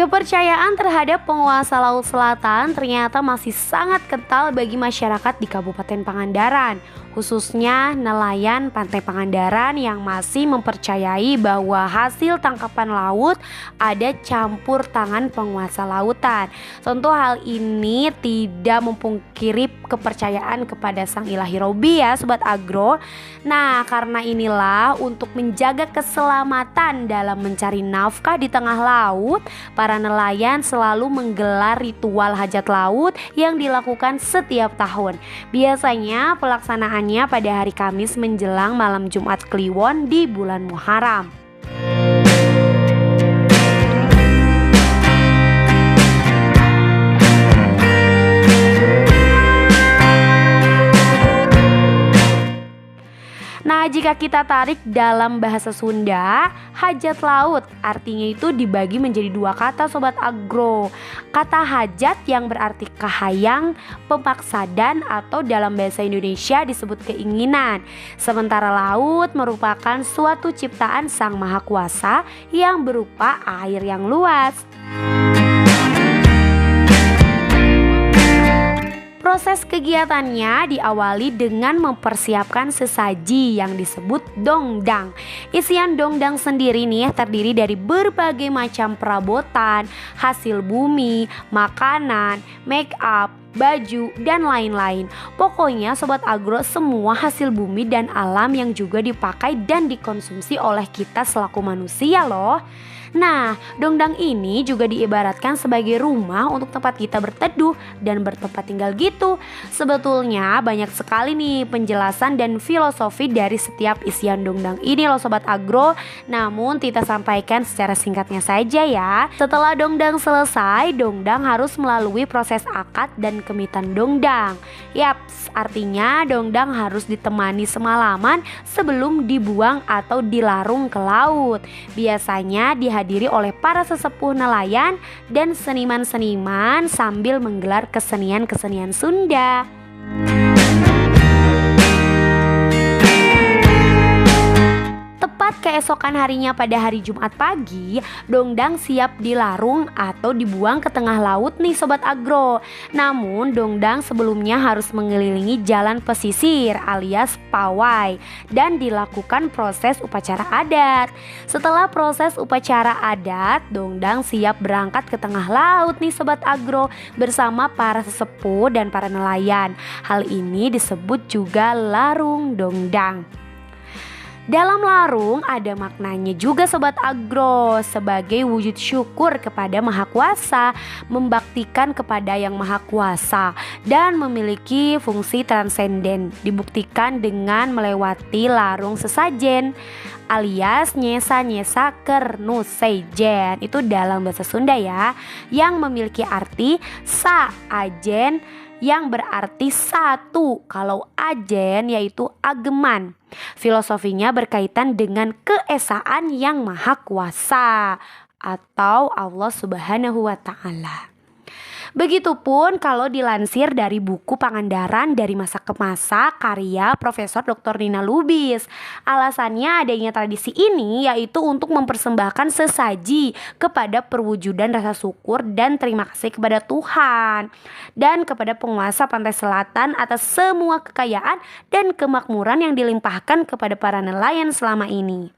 Kepercayaan terhadap penguasa Laut Selatan ternyata masih sangat kental bagi masyarakat di Kabupaten Pangandaran, khususnya nelayan Pantai Pangandaran yang masih mempercayai bahwa hasil tangkapan laut ada campur tangan penguasa lautan. Tentu hal ini tidak memungkiri kepercayaan kepada Sang Ilahi Robbi ya Sobat Agro. Nah, karena inilah untuk menjaga keselamatan dalam mencari nafkah di tengah laut, para nelayan selalu menggelar ritual hajat laut yang dilakukan setiap tahun. Biasanya pelaksanaannya pada hari Kamis menjelang malam Jumat Kliwon di bulan Muharram. Nah, jika kita tarik dalam bahasa Sunda, hajat laut artinya itu dibagi menjadi dua kata Sobat Agro. Kata hajat yang berarti kahayang, pemaksadan atau dalam bahasa Indonesia disebut keinginan. Sementara laut merupakan suatu ciptaan Sang Maha Kuasa yang berupa air yang luas. Proses kegiatannya diawali dengan mempersiapkan sesaji yang disebut dongdang. Isian dongdang sendiri nih terdiri dari berbagai macam perabotan, hasil bumi, makanan, make up, baju, dan lain-lain. Pokoknya Sobat Agro, semua hasil bumi dan alam yang juga dipakai dan dikonsumsi oleh kita selaku manusia loh. Nah, dongdang ini juga diibaratkan sebagai rumah untuk tempat kita berteduh dan bertempat tinggal gitu. Sebetulnya banyak sekali nih penjelasan dan filosofi dari setiap isian dongdang ini loh Sobat Agro. Namun kita sampaikan secara singkatnya saja ya. Setelah dongdang selesai, dongdang harus melalui proses akad dan kemitan dongdang. Yaps, artinya dongdang harus ditemani semalaman sebelum dibuang atau dilarung ke laut. Biasanya dihadiri oleh para sesepuh nelayan dan seniman-seniman sambil menggelar kesenian-kesenian Sunda. Tepat keesokan harinya pada hari Jumat pagi, dongdang siap dilarung atau dibuang ke tengah laut nih Sobat Agro. Namun dongdang sebelumnya harus mengelilingi jalan pesisir alias pawai dan dilakukan proses upacara adat. Setelah proses upacara adat, dongdang siap berangkat ke tengah laut nih Sobat Agro bersama para sesepuh dan para nelayan. Hal ini disebut juga larung dongdang. Dalam larung ada maknanya juga Sobat Agro, sebagai wujud syukur kepada Maha Kuasa, membaktikan kepada Yang Maha Kuasa, dan memiliki fungsi transenden. Dibuktikan dengan melewati larung sesajen alias nyesa-nyesa kernusejen. Itu dalam bahasa Sunda ya, yang memiliki arti sa ajen yang berarti satu. Kalau ajen yaitu ageman. Filosofinya berkaitan dengan keesaan Yang Maha Kuasa atau Allah Subhanahu wa Ta'ala. Begitupun kalau dilansir dari buku Pangandaran dari Masa ke Masa karya Profesor Dr. Nina Lubis. Alasannya adanya tradisi ini yaitu untuk mempersembahkan sesaji kepada perwujudan rasa syukur dan terima kasih kepada Tuhan dan kepada penguasa Pantai Selatan atas semua kekayaan dan kemakmuran yang dilimpahkan kepada para nelayan selama ini.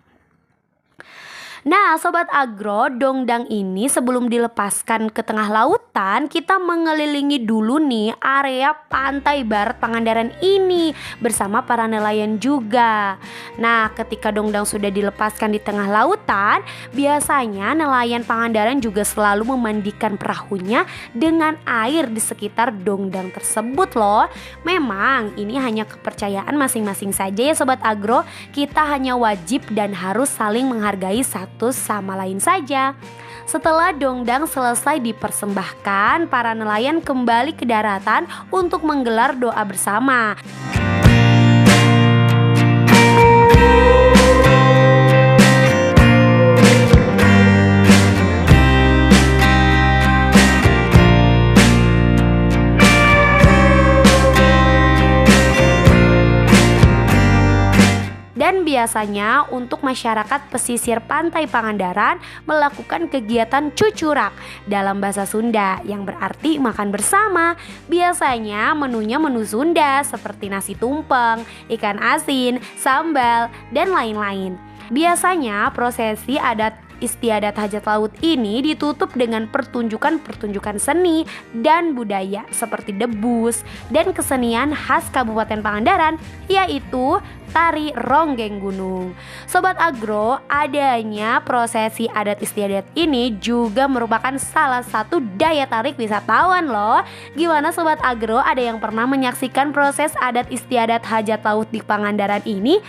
Nah Sobat Agro, dongdang ini sebelum dilepaskan ke tengah lautan, kita mengelilingi dulu nih area pantai barat Pangandaran ini bersama para nelayan juga. Nah ketika dongdang sudah dilepaskan di tengah lautan, biasanya nelayan Pangandaran juga selalu memandikan perahunya dengan air di sekitar dongdang tersebut loh. Memang ini hanya kepercayaan masing-masing saja ya Sobat Agro. Kita hanya wajib dan harus saling menghargai satu sama lain saja. Setelah dongdang selesai dipersembahkan, para nelayan kembali ke daratan untuk menggelar doa bersama. Dan biasanya untuk masyarakat pesisir pantai Pangandaran melakukan kegiatan cucurak dalam bahasa Sunda yang berarti makan bersama. Biasanya menunya menu Sunda seperti nasi tumpeng, ikan asin, sambal, dan lain-lain. Biasanya prosesi adat istiadat hajat laut ini ditutup dengan pertunjukan-pertunjukan seni dan budaya seperti debus dan kesenian khas Kabupaten Pangandaran, yaitu tari ronggeng gunung. Sobat Agro, adanya prosesi adat istiadat ini juga merupakan salah satu daya tarik wisatawan loh. Gimana Sobat Agro, ada yang pernah menyaksikan proses adat istiadat hajat laut di Pangandaran ini?